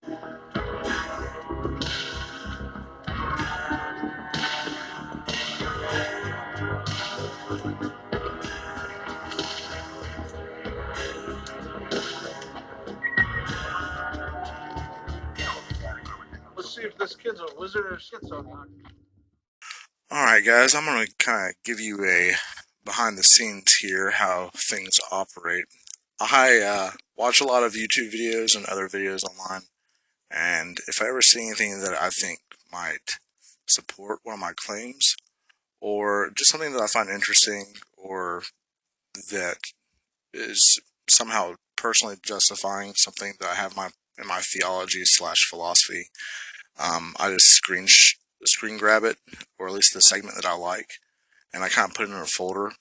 Let's see if this kid's a wizard or schizo. Alright guys, I'm going to kind of give you a behind the scenes here, how things operate. I watch a lot of YouTube videos and other videos online, and if I ever see anything that I think might support one of my claims, or just something that I find interesting, or that is somehow personally justifying something that I have in my theology / philosophy, I just screen grab it, or at least the segment that I like, and I kind of put it in a folder,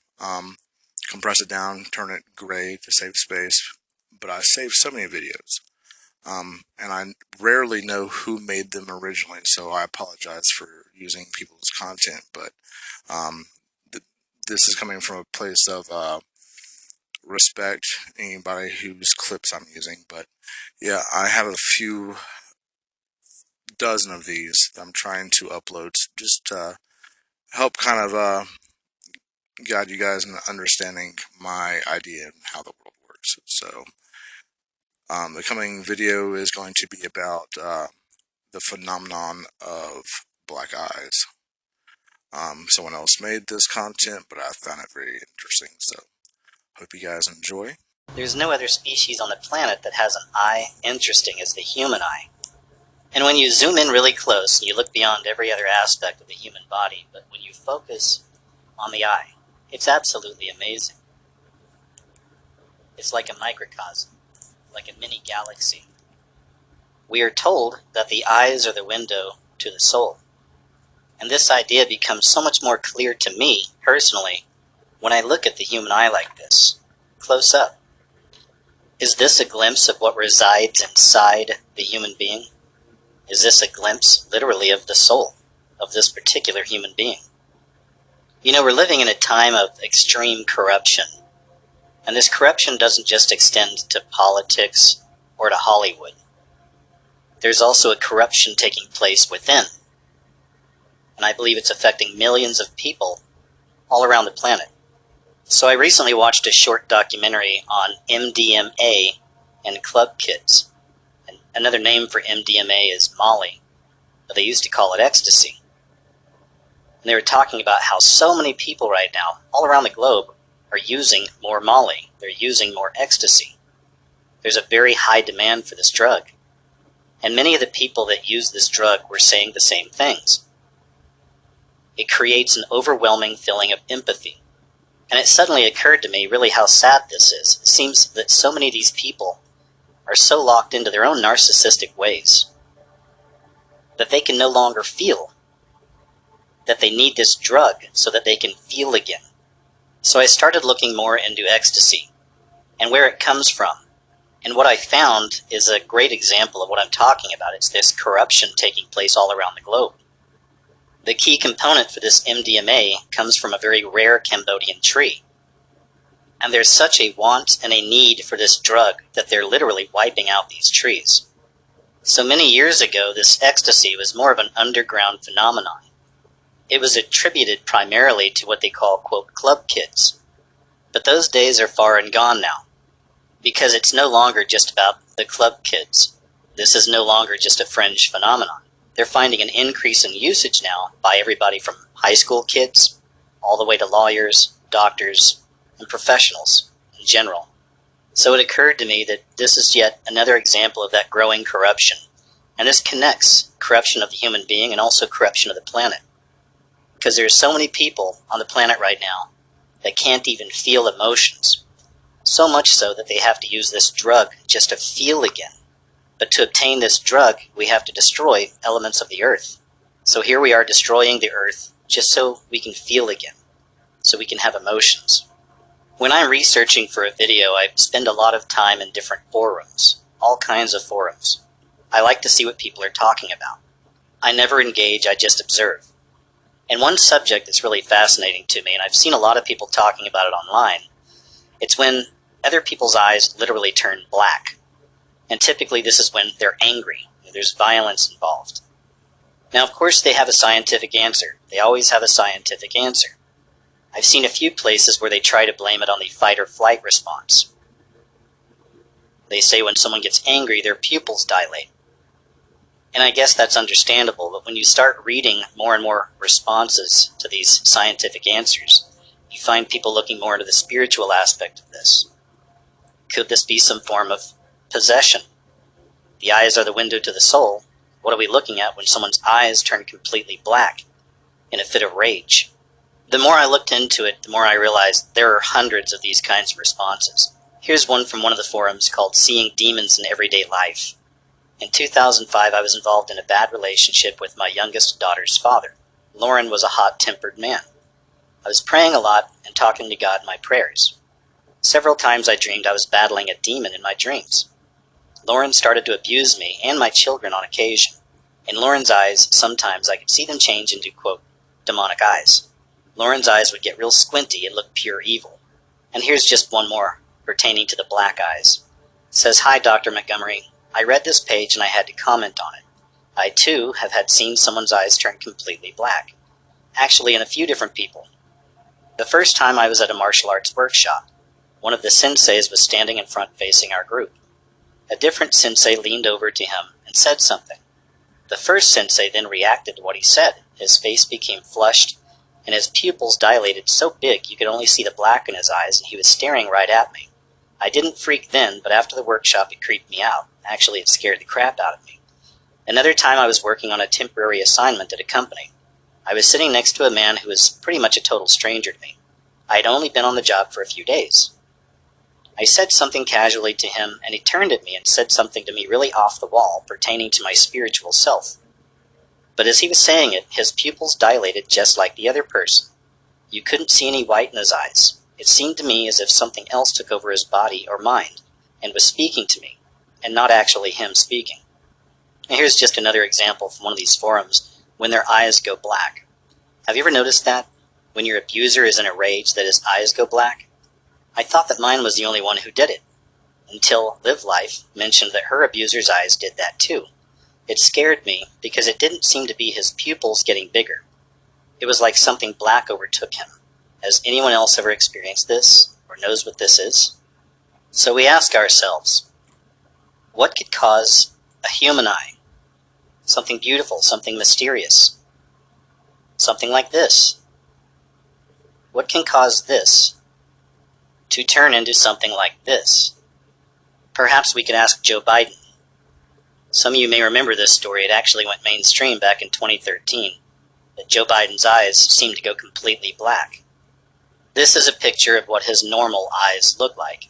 compress it down, turn it gray to save space. But I save so many videos, and I rarely know who made them originally, so I apologize for using people's content, but this is coming from a place of respect anybody whose clips I'm using. But yeah, I have a few dozen of these that I'm trying to upload just to help kind of guide you guys in understanding my idea and how the world works. So the coming video is going to be about the phenomenon of black eyes. Someone else made this content, but I found it very interesting, so hope you guys enjoy. There's no other species on the planet that has an eye interesting as the human eye. And when you zoom in really close, you look beyond every other aspect of the human body, but when you focus on the eye, it's absolutely amazing. It's like a microcosm, like a mini galaxy. We are told that the eyes are the window to the soul. And this idea becomes so much more clear to me, personally, when I look at the human eye like this, close up. Is this a glimpse of what resides inside the human being? Is this a glimpse, literally, of the soul of this particular human being? You know, we're living in a time of extreme corruption. And this corruption doesn't just extend to politics or to Hollywood. There's also a corruption taking place within. And I believe it's affecting millions of people all around the planet. So I recently watched a short documentary on MDMA and club kids. And another name for MDMA is Molly, but they used to call it ecstasy. And they were talking about how so many people right now, all around the globe, are using more Molly. They're using more ecstasy. There's a very high demand for this drug. And many of the people that use this drug were saying the same things. It creates an overwhelming feeling of empathy. And it suddenly occurred to me really how sad this is. It seems that so many of these people are so locked into their own narcissistic ways that they can no longer feel, that they need this drug so that they can feel again. So I started looking more into ecstasy and where it comes from. And what I found is a great example of what I'm talking about. It's this corruption taking place all around the globe. The key component for this MDMA comes from a very rare Cambodian tree. And there's such a want and a need for this drug that they're literally wiping out these trees. So many years ago, this ecstasy was more of an underground phenomenon. It was attributed primarily to what they call, quote, club kids. But those days are far and gone now, because it's no longer just about the club kids. This is no longer just a fringe phenomenon. They're finding an increase in usage now by everybody from high school kids all the way to lawyers, doctors, and professionals in general. So it occurred to me that this is yet another example of that growing corruption. And this connects corruption of the human being and also corruption of the planet. Because there's so many people on the planet right now that can't even feel emotions. So much so that they have to use this drug just to feel again. But to obtain this drug, we have to destroy elements of the earth. So here we are destroying the earth just so we can feel again, so we can have emotions. When I'm researching for a video, I spend a lot of time in different forums, all kinds of forums. I like to see what people are talking about. I never engage, I just observe. And one subject that's really fascinating to me, and I've seen a lot of people talking about it online, it's when other people's eyes literally turn black. And typically this is when they're angry. There's violence involved. Now, of course, they have a scientific answer. They always have a scientific answer. I've seen a few places where they try to blame it on the fight or flight response. They say when someone gets angry, their pupils dilate. And I guess that's understandable, but when you start reading more and more responses to these scientific answers, you find people looking more into the spiritual aspect of this. Could this be some form of possession? The eyes are the window to the soul. What are we looking at when someone's eyes turn completely black in a fit of rage? The more I looked into it, the more I realized there are hundreds of these kinds of responses. Here's one from one of the forums called Seeing Demons in Everyday Life. In 2005, I was involved in a bad relationship with my youngest daughter's father. Lauren was a hot-tempered man. I was praying a lot and talking to God in my prayers. Several times I dreamed I was battling a demon in my dreams. Lauren started to abuse me and my children on occasion. In Lauren's eyes, sometimes I could see them change into, quote, demonic eyes. Lauren's eyes would get real squinty and look pure evil. And here's just one more, pertaining to the black eyes. It says, "Hi, Dr. Montgomery. I read this page and I had to comment on it. I, too, have had seen someone's eyes turn completely black. Actually, in a few different people. The first time I was at a martial arts workshop. One of the senseis was standing in front facing our group. A different sensei leaned over to him and said something. The first sensei then reacted to what he said. His face became flushed, and his pupils dilated so big you could only see the black in his eyes, and he was staring right at me. I didn't freak then, but after the workshop it creeped me out. Actually, it scared the crap out of me. Another time I was working on a temporary assignment at a company. I was sitting next to a man who was pretty much a total stranger to me. I had only been on the job for a few days. I said something casually to him, and he turned at me and said something to me really off the wall, pertaining to my spiritual self. But as he was saying it, his pupils dilated just like the other person. You couldn't see any white in his eyes. It seemed to me as if something else took over his body or mind, and was speaking to me, and not actually him speaking. And here's just another example from one of these forums, when their eyes go black. Have you ever noticed that? When your abuser is in a rage that his eyes go black? I thought that mine was the only one who did it, until Live Life mentioned that her abuser's eyes did that too. It scared me because it didn't seem to be his pupils getting bigger. It was like something black overtook him. Has anyone else ever experienced this, or knows what this is? So we ask ourselves, what could cause a human eye? Something beautiful, something mysterious. Something like this. What can cause this to turn into something like this? Perhaps we could ask Joe Biden. Some of you may remember this story. It actually went mainstream back in 2013, that Joe Biden's eyes seemed to go completely black. This is a picture of what his normal eyes look like.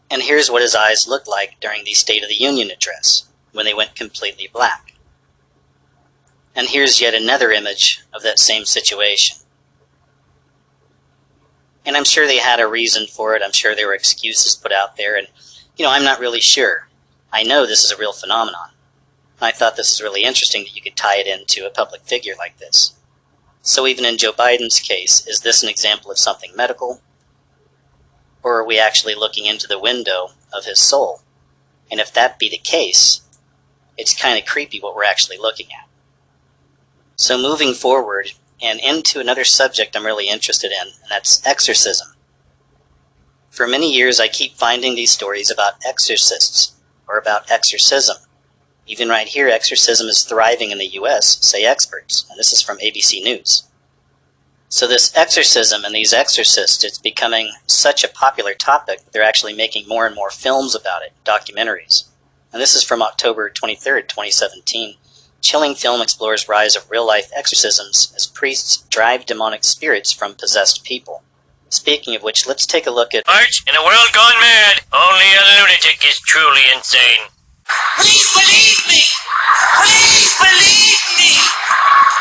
And here's what his eyes looked like during the State of the Union address, when they went completely black. And here's yet another image of that same situation. And I'm sure they had a reason for it. I'm sure there were excuses put out there. And, I'm not really sure. I know this is a real phenomenon. I thought this was really interesting that you could tie it into a public figure like this. So even in Joe Biden's case, is this an example of something medical? Or are we actually looking into the window of his soul? And if that be the case, it's kind of creepy what we're actually looking at. So moving forward, and into another subject I'm really interested in, and that's exorcism. For many years I keep finding these stories about exorcists, or about exorcism. Even right here, exorcism is thriving in the US, say experts, and this is from ABC News. So this exorcism and these exorcists, it's becoming such a popular topic that they're actually making more and more films about it, documentaries. And this is from October 23rd, 2017. Chilling film explores rise of real-life exorcisms as priests drive demonic spirits from possessed people. Speaking of which, let's take a look at... Arch, in a world gone mad, only a lunatic is truly insane. Please believe me! Please believe me!